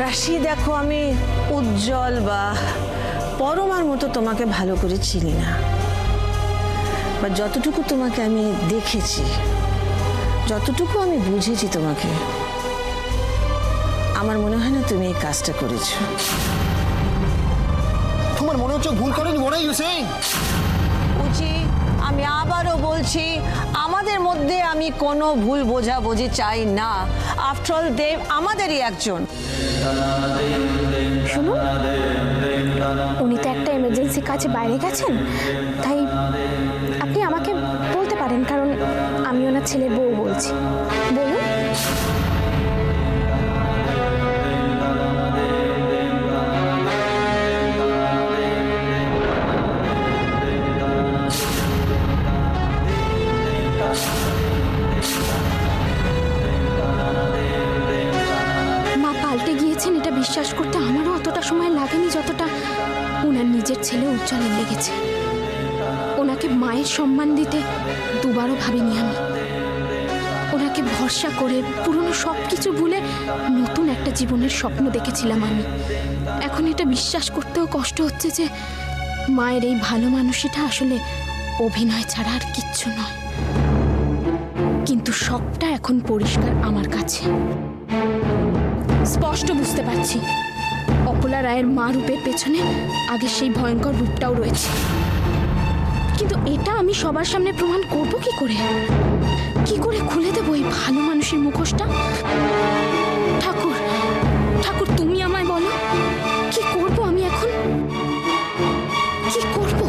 রাশি দেখো, আমি উজ্জ্বল বা পরমার মতো তোমাকে ভালো করে চিনি না, বা যতটুকু তোমাকে আমি দেখেছি, যতটুকু আমি বুঝেছি তোমাকে, আমার মনে হয় না তুমি এই কাজটা করেছো। তোমার মনে হচ্ছে ভুল করেনি? what are you saying? উচি, আমি আবারও বলছি, আমাদের মধ্যে আমি কোনো ভুল বোঝাবুঝি চাই না। আফটার অল দেব আমাদেরই একজন। শুনুন, উনি তো একটা এমার্জেন্সি কাজে বাইরে গেছেন, তাই আপনি আমাকে বলতে পারেন, কারণ আমি ওনার ছেলের বউ বলছি। বলুন। মা পাল্টে গিয়েছেন এটা বিশ্বাস করতে আমারও অতটা সময় লাগেনি যতটা ওনার নিজের ছেলে উজ্জ্বলের লেগেছে। ওনাকে মায়ের সম্মান দিতে দুবারও ভাবিনি আমি। ওনাকে ভরসা করে পুরনো সব কিছু ভুলে নতুন একটা জীবনের স্বপ্ন দেখেছিলাম আমি। এখন এটা বিশ্বাস করতেও কষ্ট হচ্ছে যে মায়ের এই ভালো মানুষটা আসলে অভিনয় ছাড়া আর কিচ্ছু নয়। কিন্তু সবটা এখন পরিষ্কার আমার কাছে, স্পষ্ট বুঝতে পারছি অপলা রায়ের মা রূপের পেছনে আগে সেই ভয়ঙ্কর রূপটাও রয়েছে। কিন্তু এটা আমি সবার সামনে প্রমাণ করব কি করে? কি করে খুলে দেবো এই ভালো মানুষের মুখোশটা? ঠাকুর, ঠাকুর তুমি আমায় বলো, কি করব আমি এখন? কি করব?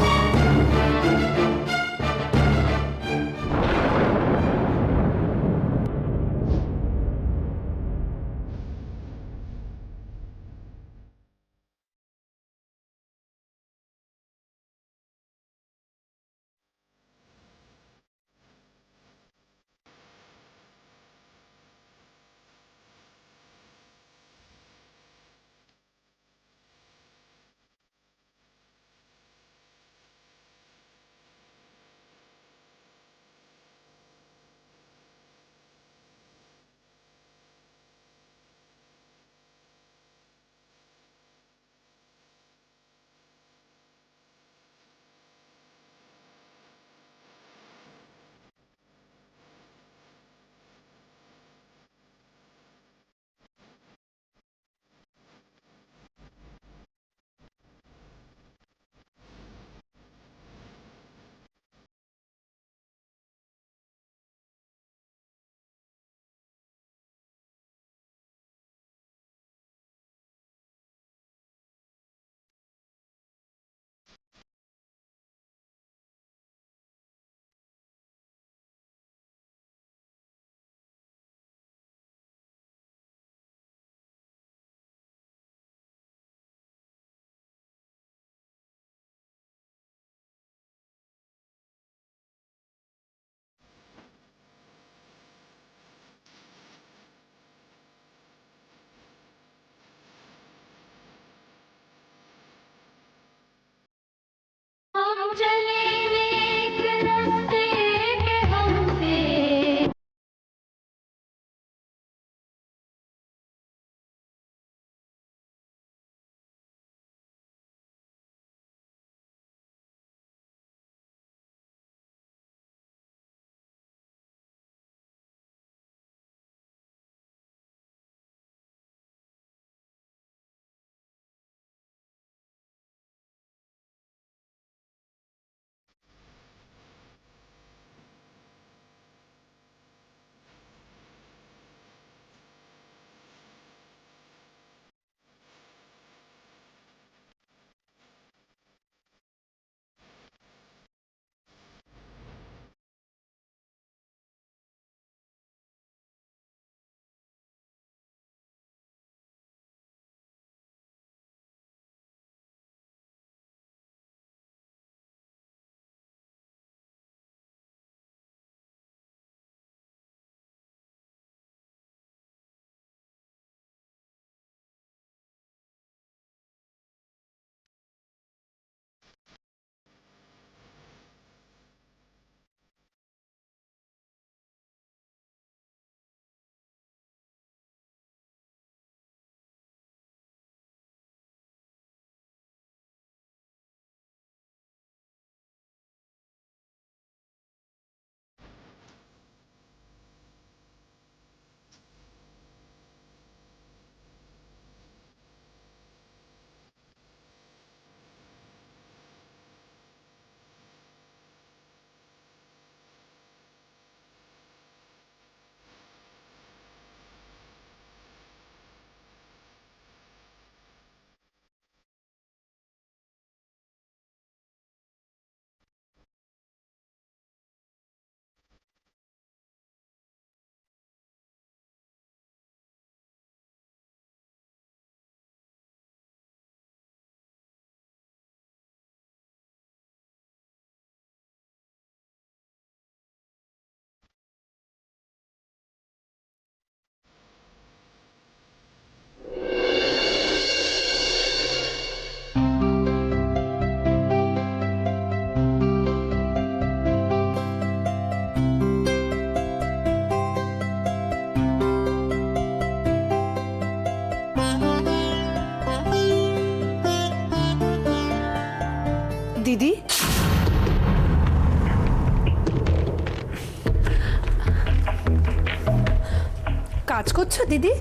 কাজ করছো দিদি?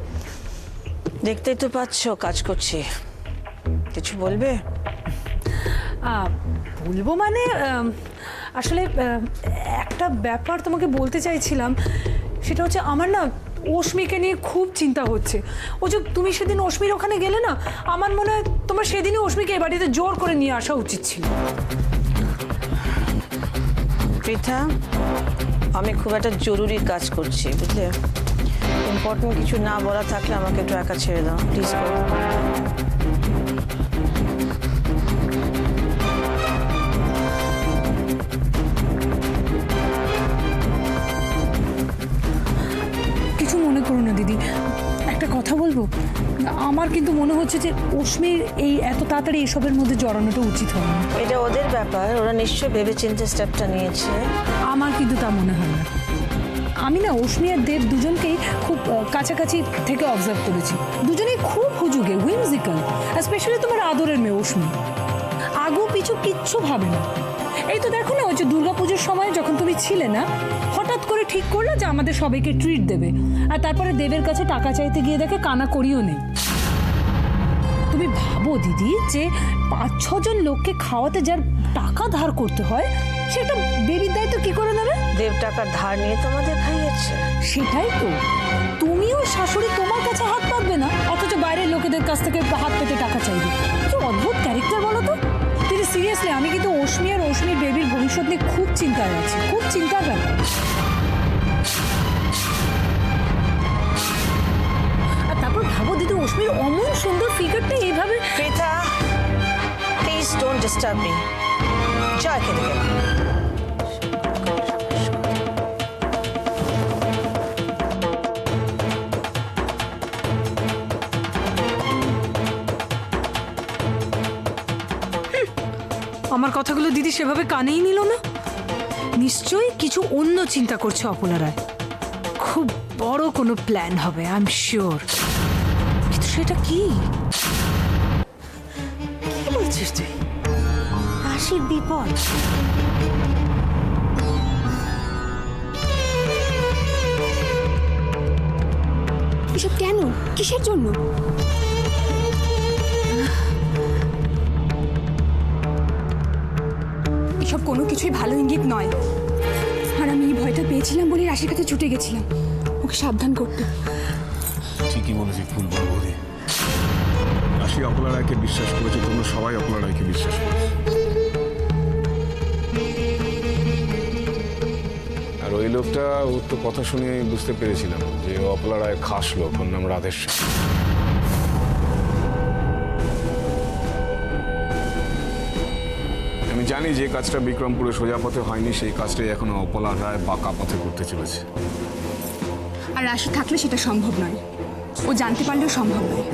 দেখতেই তো পাচ্ছ কাজ করছি। কিছু বলবে? বলবো মানে আসলে একটা ব্যাপার তোমাকে বলতে চাইছিলাম। সেটা হচ্ছে আমার না অশ্মিকে নিয়ে খুব চিন্তা হচ্ছে। ও যে তুমি সেদিন অশ্মির ওখানে গেলে না, আমার মনে হয় তোমার সেদিনই অশ্মিকে এ বাড়িতে জোর করে নিয়ে আসা উচিত ছিল। পৃথা, আমি খুব একটা জরুরি কাজ করছি, বুঝলে? ইম্পর্টেন্ট কিছু না বলা থাকলে আমাকে একটু একা ছেড়ে দাও প্লিজ। কিছু মনে করো না দিদি, একটা কথা বলবো। আমার কিন্তু মনে হচ্ছে যে অশ্মির এই এত তাড়াতাড়ি এসবের মধ্যে জড়ানোটা উচিত হবে না। এটা ওদের ব্যাপার, ওরা নিশ্চয়ই ভেবেচিন্তে স্টেপটা নিয়েছে। আমার কিন্তু তা মনে হয় না। আমি না অশ্মি আর দেব দুজনকেই খুব কাছাকাছি থেকে অবজার্ভ করেছি। দুজনেই খুব হুজুগে, হুইমজিক্যাল। স্পেশালি তোমার আদরের মেয়ে অশ্মি আগু পিছু কিচ্ছু ভাবে না। এই তো দেখো না, ওই যে দুর্গাপুজোর সময় যখন তুমি ছিলে না, হঠাৎ করে ঠিক করলো যে আমাদের সবাইকে ট্রিট দেবে, আর তারপরে দেবের কাছে টাকা চাইতে গিয়ে দেখে কানা করিও নেই। তুমি ভাবো দিদি, যে 5-6 জন লোককে খাওয়াতে যার টাকা ধার করতে হয়, সেটা বেবির দায়িত্ব কি করে নেবে? দেব টাকা ধার নিয়ে তোমাদের খাইয়েছে। সেটাই তো, তুমিও শাশুড়ি তোমার কাছে হাত পাতবে না, অথচ বাইরের লোকেদের কাছ থেকে হাত পেতে টাকা চাইবে। কি অদ্ভুত ক্যারেক্টার বলো তো দিদি। সিরিয়াসলি আমি কিন্তু অশ্মি আর অশ্মির বেবির ভবিষ্যৎ নিয়ে খুব চিন্তায় আছি, খুব চিন্তার ব্যাপার। আর তারপর ভাবো দিদি, অশ্মির অমন সুন্দর ফিগারটা এইভাবে। Pritha, please don't disturb me. যা খেতে গেল। আমার কথাগুলো দিদি সেভাবে কানেই নিল না। নিশ্চয়ই কিছু অন্য চিন্তা করছে অপলা রায়। খুব বড় কোনো প্ল্যান হবে, আই এম শিওর। কিন্তু সেটা কি? কি বলছিস তুই? রাশির বিপদ? এসব কেন? কিসের জন্য? এসব কোনো কিছুই ভালো ইঙ্গিত নয়। আর আমি এই ভয়টা পেয়েছিলাম বলে রাশির কাছে ছুটে গেছিলাম ওকে সাবধান করতে। ঠিকই বলেছি ফুলবল বৌদি। রাশি অপলা রায়কে বিশ্বাস করেছে, তোমরা সবাই অপলা রায়কে বিশ্বাস করেছো। আর ওই লোকটা, ওর তো কথা শুনে আমি বুঝতে পেরেছিলাম যে ও অপলা রায়ের খাস লোক, ওর নাম রাধেশ্বর। আমি জানি যে কাজটা বিক্রমপুরে সোজা পথে হয়নি, সেই কাজটাই এখন অপলা রায় বাঁকা পথে করতে চলেছে। আর রাশি থাকলে সেটা সম্ভব নয়, ও জানতে পারলেও সম্ভব নয়।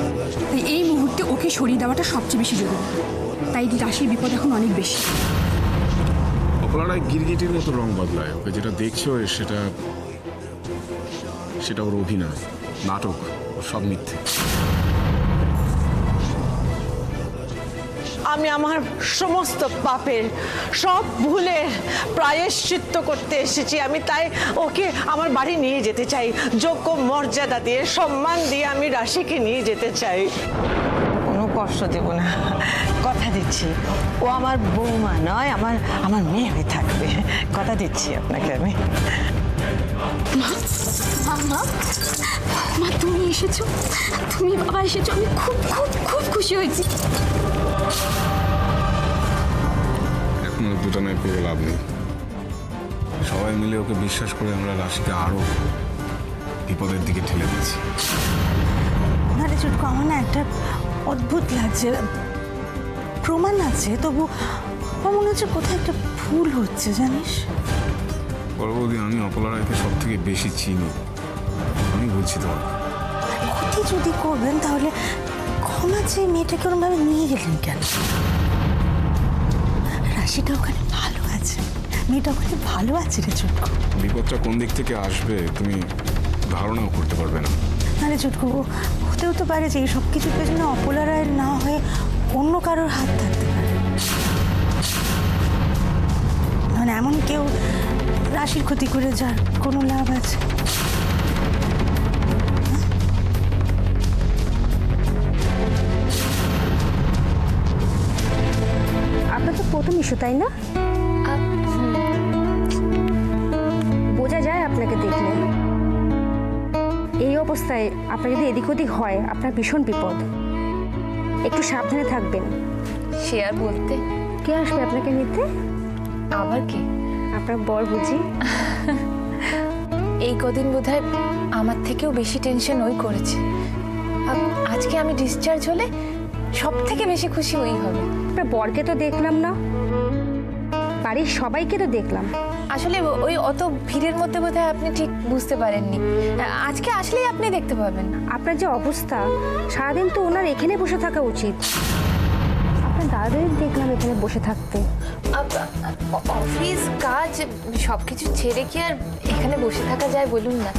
তাই এই মুহূর্তে ওকে সরিয়ে দেওয়াটা সবচেয়ে বেশি জরুরি। তাই রাশির বিপদ এখন অনেক বেশি। অপলা রায় গিরগিটির মতো রং বদলায়। ওকে যেটা দেখছো সেটা ওর অভিনয়, নাটক, ওর সব মিথ্যে। আমি আমার সমস্ত পাপের, সব ভুলের প্রায়শ্চিত্ত করতে এসেছি। আমি তাই ওকে আমার বাড়ি নিয়ে যেতে চাই। যোগ্য মর্যাদা দিয়ে, সম্মান দিয়ে আমি রাশিকে নিয়ে যেতে চাই। কোনো কষ্ট দেব না, কথা দিচ্ছি। ও আমার বৌমা নয়, আমার মেয়ে হয়ে থাকবে। কথা দিচ্ছি আপনাকে আমি। মা, তুমি এসেছো, তুমি বাবা এসেছো, আমি খুব খুব খুব খুশি হয়েছি। এখন দুটো নয় পেয়ে লাভ নেই। সবাই মিলে ওকে বিশ্বাস করে আমরা রাশিকে আরো বিপদের দিকে ঠেলে দিচ্ছি। আরে চুটকু, আমার না একটা অদ্ভুত লাগছে। প্রমাণ আছে, তবু আমার মনে হচ্ছে কোথাও একটা ভুল হচ্ছে, জানিস? পরবর্তী আমি অপলা রায়কে সব থেকে বেশি চিনি। আমি বলছি তোমার ক্ষতি যদি করবেন তাহলে ক্ষমা চেয়ে মেয়েটাকে ওরমভাবে নিয়ে গেলেন কেন? রাশিটা ওখানে ভালো আছে, মেয়েটা ওখানে ভালো আছে রে চুটকু। বিপদটা কোন দিক থেকে আসবে তুমি ধারণাও করতে পারবে না। আরে চুটকু, হতেও তো পারে যে এই সব কিছুর পেছনে অপলা রায়ের না হয়ে অন্য কারোর হাত থাকতে পারে। মানে এমন কেউ রাশির ক্ষতি করে যার কোনো লাভ আছে? ভালোবাসো তাই না? বোঝা যায় আপনাকে দেখলে। এই অবস্থায় আপনার যদি এদিক ওদিক হয় আপনার ভীষণ বিপদ। একটু সাবধানে থাকবেন। সে আর বলতে। কে আসবে আপনাকে নিতে? আবার কি? আপনার বর বুঝি? এই কদিন বোধহয় আমার থেকেও বেশি টেনশন ওই করেছে। আজকে আমি ডিসচার্জ হলে সব থেকে বেশি খুশি ওই হবে। আপনার বরকে তো দেখলাম না, বাড়ির সবাইকে তো দেখলাম। আসলে ওই অত ভিড়ের মধ্যে বোধহয় আপনি ঠিক বুঝতে পারেননি। আজকে আসলেই আপনি দেখতে পাবেন। আপনার যে অবস্থা, সারাদিন তো ওনার এখানে বসে থাকা উচিত। আপনার দাদাদের দেখলাম এখানে বসে থাকতে। অফিস কাজ সবকিছু ছেড়ে কি আর এখানে বসে থাকা যায় বলুন না?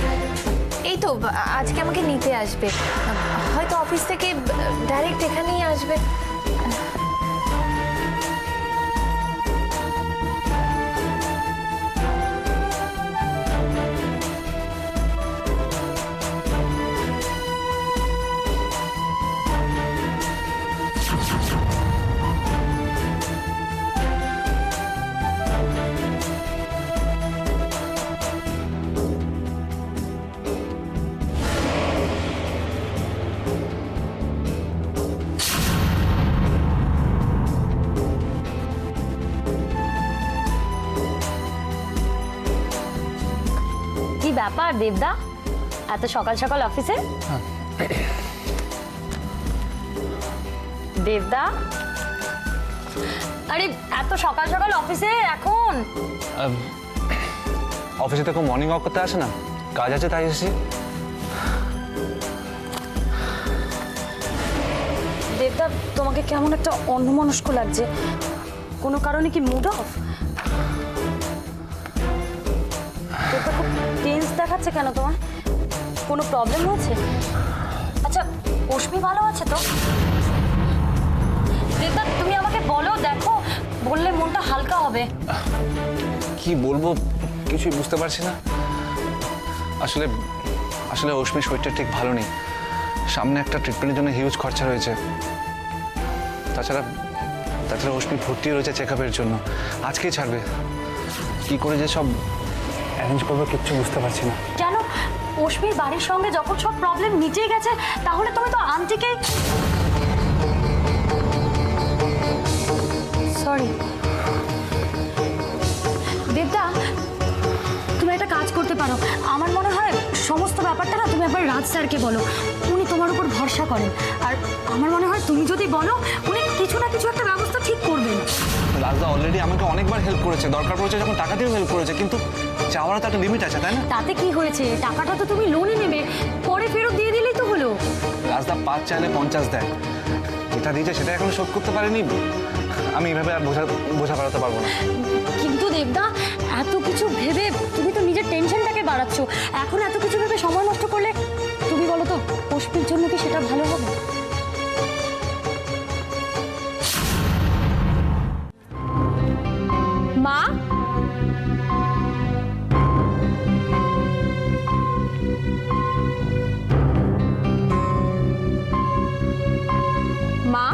এই তো আজকে আমাকে নিতে আসবে, হয়তো অফিস থেকে ডাইরেক্ট এখানেই আসবে। কি ব্যাপার দেবদা, এত সকাল সকাল অফিসে? দেবদা, আরে এত সকাল সকাল অফিসে এখন? অফিসে তো মর্নিং ওয়াক করতে আসে না, কাজ আছে তাই এসেছি। দেবদা, তোমাকে কেমন একটা অন্যমনস্ক লাগছে। কোনো কারণে কি মুড অফ? দেবদা, খুব টেন্স দেখাচ্ছে কেন তোমার? কোনো প্রবলেম হয়েছে? আচ্ছা, অশ্মি ভালো আছে তো? দেবদা, তুমি আমাকে বলো, দেখো, বললে মনটা হালকা হবে। কি বলবো কিছুই বুঝতে পারছি না। আসলে আসলে অশ্মির শরীরটা ঠিক ভালো নেই। সামনে একটা ট্রিটমেন্টের জন্য হিউজ খরচা রয়েছে। তাছাড়া অশ্মি ভর্তি রয়েছে চেক আপের জন্য। আজকেই ছাড়বে। কি করে যে সব অ্যারেঞ্জ করবো কিচ্ছু বুঝতে পারছি না। কেন? অশ্মির বাড়ির সঙ্গে যখন সব প্রবলেম মিটেই গেছে, তাহলে তুমি তো আন্টিকে... সরি দেবদা, তুমি একটা কাজ করতে পারো। আমার মনে হয় সমস্ত ব্যাপারটা না তুমি একবার রাজ স্যারকে বলো। উনি তোমার উপর ভরসা করেন। আর আমার মনে হয় তুমি যদি বলো, উনি কিছু না কিছু একটা ব্যবস্থা ঠিক করবেন। রাজদা অলরেডি আমাকে অনেকবার হেল্প করেছে, দরকার পড়েছে যখন টাকা দিয়েও হেল্প করেছে, কিন্তু চাওয়ার তো একটা লিমিট আছে, তাই না? তাতে কি হয়েছে? টাকাটা তো তুমি লোনে নেবে, পরে ফেরত দিয়ে দিলেই তো হলো। রাজদা 5 চাইলে 50 দেয়। যেটা দিয়েছে সেটা এখনো শোধ করতে পারিনি। আমি এইভাবে আর বোঝা বাড়াতে পারবো না। কিন্তু দেবদা, এত কিছু ভেবে তুমি তো নিজের টেনশনটাকে বাড়াচ্ছ। এখন এত কিছু ভেবে সময় নষ্ট করলে তুমি বলো তো অশ্মির জন্য কি সেটা ভালো হবে? মা, মা,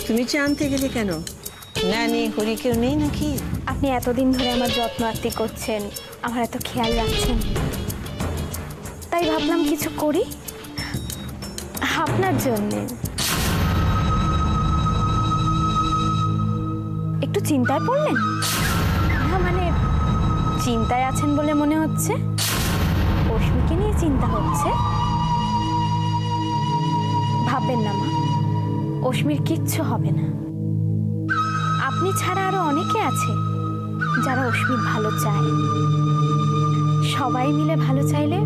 তুমি চা আনতে গেলে কেন? না নেই, হরি কেউ নেই নাকি? আপনি এতদিন ধরে আমার যত্ন আত্তি করছেন, আমার এত খেয়াল রাখছেন, তাই ভাবলাম কিছু করি আপনার জন্যে। একটু চিন্তায় পড়লেন? না মানে চিন্তায় আছেন বলে মনে হচ্ছে। অশ্মিকে নিয়ে চিন্তা হচ্ছে? ভাববেন না মা, অশ্মির কিচ্ছু হবে না। আপনি ছাড়া আরো অনেকে আছে যারা অশ্মির ভালো চায়। সবাই মিলে ভালো চাইলে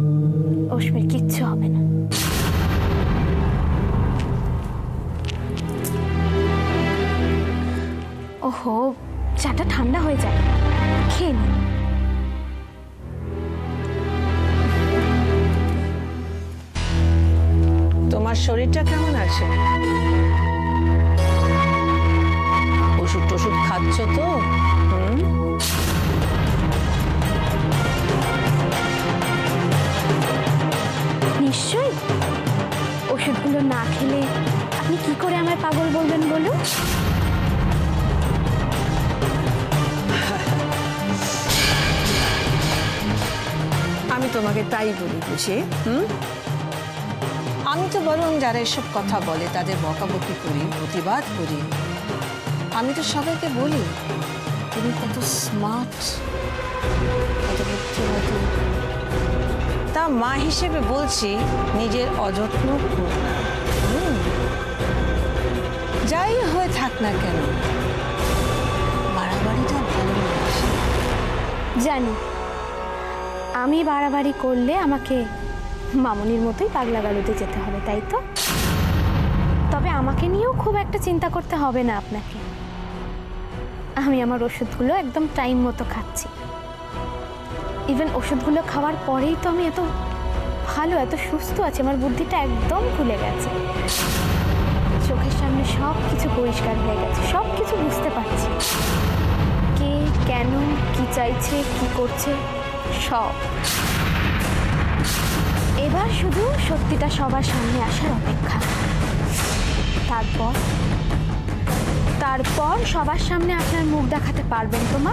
অশ্মির কিচ্ছু হবে না। ওহো, চাটা ঠান্ডা হয়ে যায়, খেয়ে নিন। তোমার শরীরটা কেমন আছে? ওষুধ টষুধ খাচ্ছ তো? ওষুধগুলো না খেলে আপনি কি করে আমায় পাগল বলবেন বলুন? আমি তোমাকে তাই বলি বুঝি। আমি তো বরং যারা এসব কথা বলে তাদের বকাবকি করি, প্রতিবাদ করি। আমি তো সবাইকে বলি তুমি কত স্মার্ট, কত বুদ্ধিমতী। তা মা হিসেবে বলছি নিজের অযত্ন করো না। যাই হয়ে থাক না কেন, বাড়াবাড়িটা ভালো লাগে। জানি আমি বাড়াবাড়ি করলে আমাকে মামনির মতোই পাগলা গালুতে যেতে হবে, তাই তো? তবে আমাকে নিয়েও খুব একটা চিন্তা করতে হবে না আপনাকে। আমি আমার ওষুধগুলো একদম টাইম মতো খাচ্ছি। ইভেন ওষুধগুলো খাওয়ার পরেই তো আমি এত ভালো, এত সুস্থ আছি। আমার বুদ্ধিটা একদম খুলে গেছে, চোখের সামনে সব কিছু পরিষ্কার হয়ে গেছে, সব কিছু বুঝতে পারছি। কে কেন কি চাইছে, কি করছে, সব। এবার শুধু সত্যিটা সবার সামনে আসার অপেক্ষা। তারপর সবার সামনে আপনার মুখ দেখাতে পারবেন তো মা?